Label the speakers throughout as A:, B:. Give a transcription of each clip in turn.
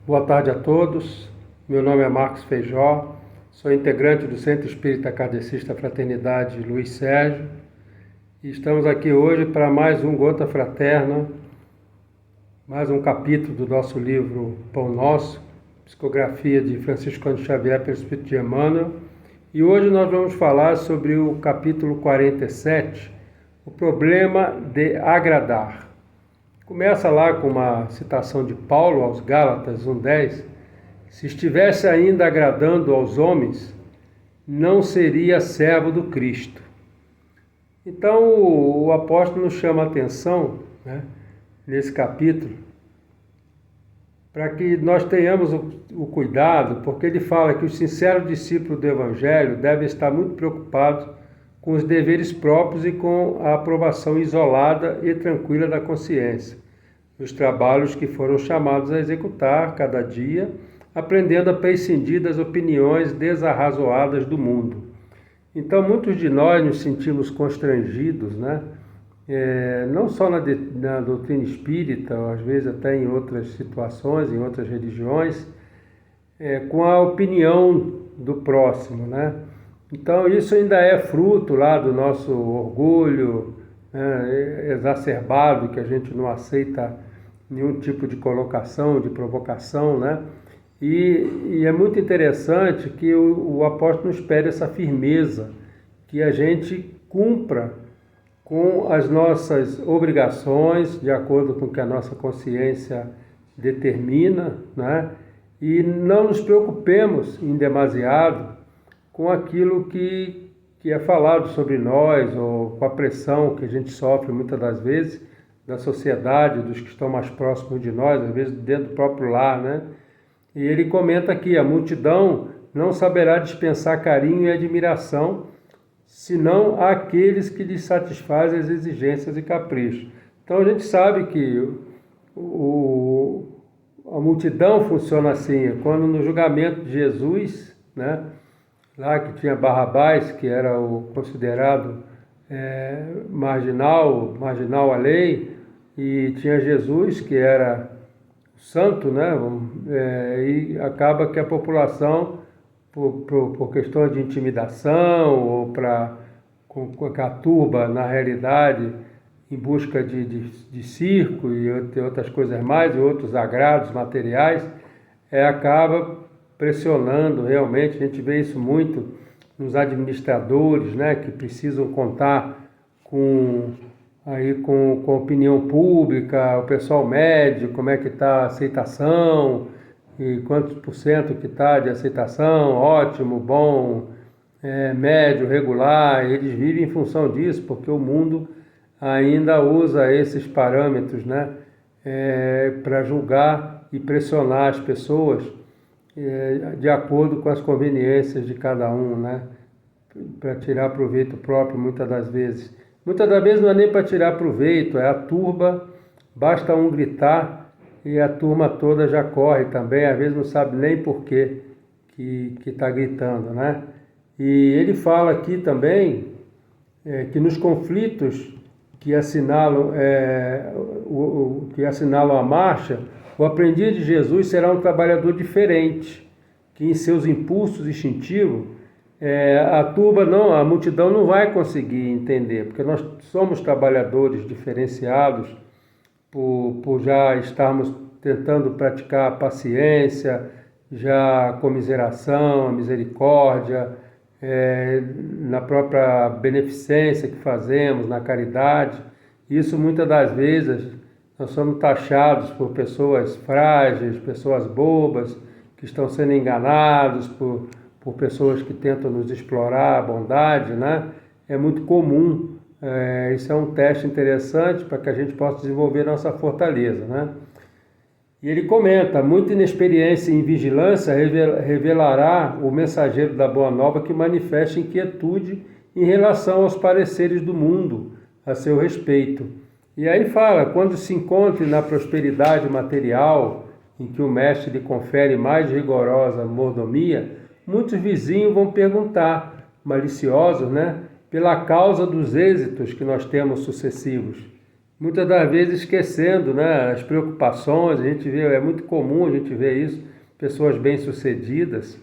A: Boa tarde a todos. Meu nome é Marcos Feijó, sou integrante do Centro Espírita Kardecista Fraternidade Luiz Sérgio e estamos aqui hoje para mais um Gota Fraterna, mais um capítulo do nosso livro Pão Nosso, psicografia de Francisco Cândido Xavier pelo Espírito de Emmanuel. E hoje nós vamos falar sobre o capítulo 47, o problema de agradar. Começa lá com uma citação de Paulo aos Gálatas 1:10. Se estivesse ainda agradando aos homens, não seria servo do Cristo. Então o apóstolo nos chama a atenção, nesse capítulo, para que nós tenhamos o cuidado, porque ele fala que os sinceros discípulos do Evangelho devem estar muito preocupados com os deveres próprios e com a aprovação isolada e tranquila da consciência, os trabalhos que foram chamados a executar cada dia, aprendendo a prescindir das opiniões desarrazoadas do mundo. Então, muitos de nós nos sentimos constrangidos, não só na doutrina espírita, às vezes até em outras situações, em outras religiões, com a opinião do próximo, Então, isso ainda é fruto lá do nosso orgulho exacerbado, que a gente não aceita nenhum tipo de colocação, de provocação, E é muito interessante que o apóstolo nos pede essa firmeza, que a gente cumpra com as nossas obrigações, de acordo com o que a nossa consciência determina, E não nos preocupemos em demasiado com aquilo que é falado sobre nós, ou com a pressão que a gente sofre muitas das vezes da sociedade, dos que estão mais próximos de nós, às vezes dentro do próprio lar, E ele comenta aqui, a multidão não saberá dispensar carinho e admiração, senão àqueles que lhes satisfazem as exigências e caprichos. Então a gente sabe que a multidão funciona assim, quando no julgamento de Jesus, lá que tinha Barrabás, que era o considerado marginal à lei, e tinha Jesus, que era santo, e acaba que a população, por questões de intimidação, ou com a turba, na realidade, em busca de circo e outras coisas mais, e outros agrados materiais, acaba pressionando realmente. A gente vê isso muito nos administradores, que precisam contar com a opinião pública, o pessoal médio, como é que está a aceitação, e quantos por cento que está de aceitação, ótimo, bom, médio, regular. Eles vivem em função disso, porque o mundo ainda usa esses parâmetros, para julgar e pressionar as pessoas de acordo com as conveniências de cada um, para tirar proveito próprio muitas das vezes. Muitas das vezes não é nem para tirar proveito, é a turba, basta um gritar e a turma toda já corre também, às vezes não sabe nem por que está gritando, E ele fala aqui também que nos conflitos que assinalam a marcha, o aprendiz de Jesus será um trabalhador diferente, que em seus impulsos instintivos, a multidão não vai conseguir entender, porque nós somos trabalhadores diferenciados por já estarmos tentando praticar a paciência, já a comiseração, a misericórdia, na própria beneficência que fazemos, na caridade. Isso muitas das vezes nós somos taxados por pessoas frágeis, pessoas bobas, que estão sendo enganados por pessoas que tentam nos explorar a bondade, É muito comum. Isso é um teste interessante para que a gente possa desenvolver nossa fortaleza, E ele comenta, muita inexperiência em vigilância revelará o mensageiro da Boa Nova que manifesta inquietude em relação aos pareceres do mundo a seu respeito. E aí fala, quando se encontre na prosperidade material, em que o mestre lhe confere mais rigorosa mordomia, muitos vizinhos vão perguntar, maliciosos, pela causa dos êxitos que nós temos sucessivos. muitas das vezes esquecendo, né, as preocupações. A gente vê, é muito comum a gente ver isso, pessoas bem-sucedidas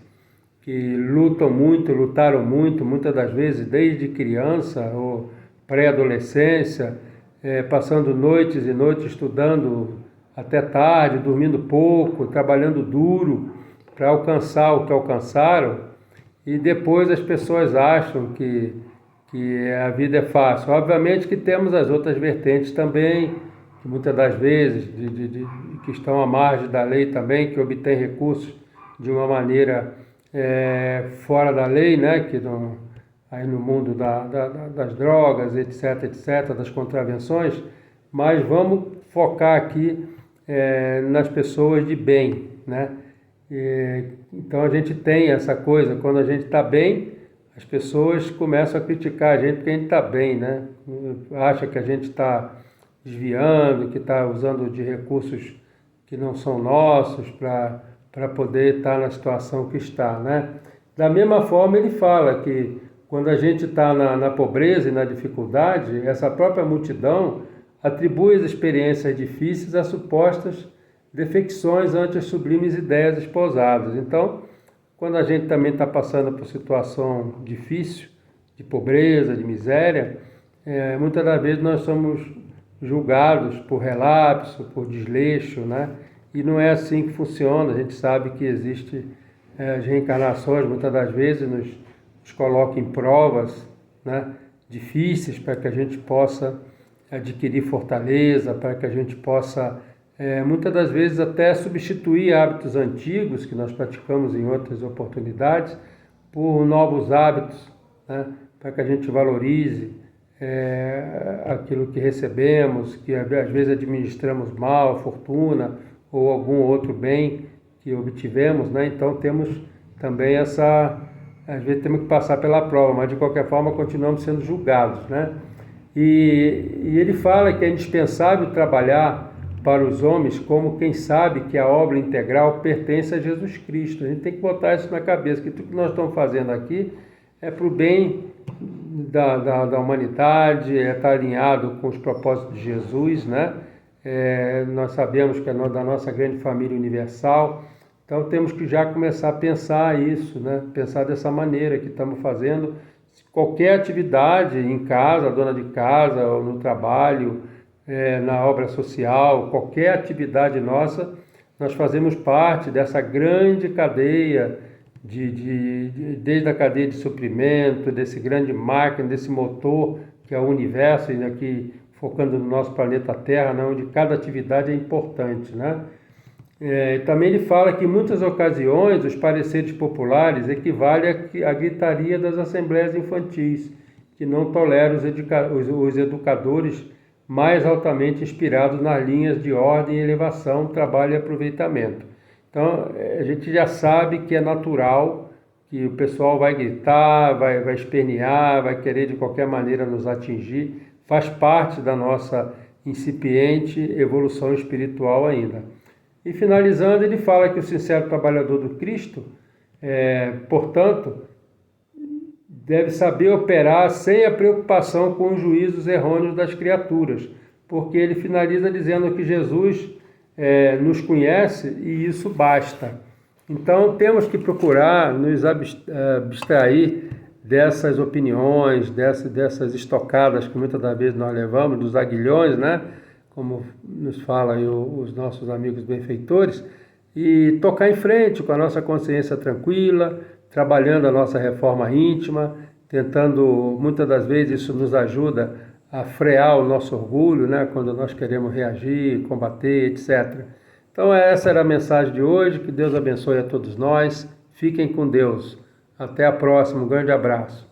A: que lutam muito, lutaram muito, muitas das vezes desde criança ou pré-adolescência, passando noites e noites estudando até tarde, dormindo pouco, trabalhando duro para alcançar o que alcançaram, e depois as pessoas acham que a vida é fácil. Obviamente que temos as outras vertentes também, que muitas das vezes que estão à margem da lei também, que obtêm recursos de uma maneira fora da lei, né? Que aí no mundo das drogas, etc, etc, das contravenções, mas vamos focar aqui nas pessoas de bem, né? Então a gente tem essa coisa, quando a gente está bem, as pessoas começam a criticar a gente porque a gente está bem, né? Acha que a gente está desviando, que está usando de recursos que não são nossos para poder estar na situação que está, né? Da mesma forma ele fala que quando a gente está na pobreza e na dificuldade, essa própria multidão atribui as experiências difíceis a supostas defecções ante as sublimes ideias esposadas. Então, quando a gente também está passando por situação difícil, de pobreza, de miséria, muitas das vezes nós somos julgados por relapso, por desleixo, né? E não é assim que funciona. A gente sabe que existe as reencarnações, muitas das vezes nos colocam em provas, né, difíceis para que a gente possa adquirir fortaleza, para que a gente possa muitas das vezes até substituir hábitos antigos que nós praticamos em outras oportunidades por novos hábitos, né? Para que a gente valorize aquilo que recebemos, que às vezes administramos mal, a fortuna ou algum outro bem que obtivemos, né? Então temos também às vezes temos que passar pela prova, mas de qualquer forma continuamos sendo julgados, né? E ele fala que é indispensável trabalhar para os homens como quem sabe que a obra integral pertence a Jesus Cristo. A gente tem que botar isso na cabeça, que tudo que nós estamos fazendo aqui é para o bem da humanidade, estar alinhado com os propósitos de Jesus, né? Nós sabemos que é da nossa grande família universal, então temos que já começar a pensar isso, né? Pensar dessa maneira que estamos fazendo qualquer atividade em casa, dona de casa, ou no trabalho, na obra social, qualquer atividade nossa, nós fazemos parte dessa grande cadeia, desde a cadeia de suprimento, desse grande máquina, desse motor que é o universo, e aqui focando no nosso planeta Terra, né, onde cada atividade é importante, né? Também ele fala que em muitas ocasiões os pareceres populares equivalem à gritaria das assembleias infantis, que não toleram os educadores mais altamente inspirados nas linhas de ordem e elevação, trabalho e aproveitamento. Então, a gente já sabe que é natural que o pessoal vai gritar, vai espernear, vai querer de qualquer maneira nos atingir, faz parte da nossa incipiente evolução espiritual ainda. E finalizando, ele fala que o sincero trabalhador do Cristo, portanto, deve saber operar sem a preocupação com os juízos errôneos das criaturas, porque ele finaliza dizendo que Jesus nos conhece e isso basta. Então temos que procurar nos abstrair dessas opiniões, dessas estocadas que muitas das vezes nós levamos, dos aguilhões, né? Como nos falam aí os nossos amigos benfeitores, e tocar em frente com a nossa consciência tranquila, trabalhando a nossa reforma íntima, tentando, muitas das vezes isso nos ajuda a frear o nosso orgulho, né, quando nós queremos reagir, combater, etc. Então essa era a mensagem de hoje, que Deus abençoe a todos nós, fiquem com Deus, até a próxima, um grande abraço.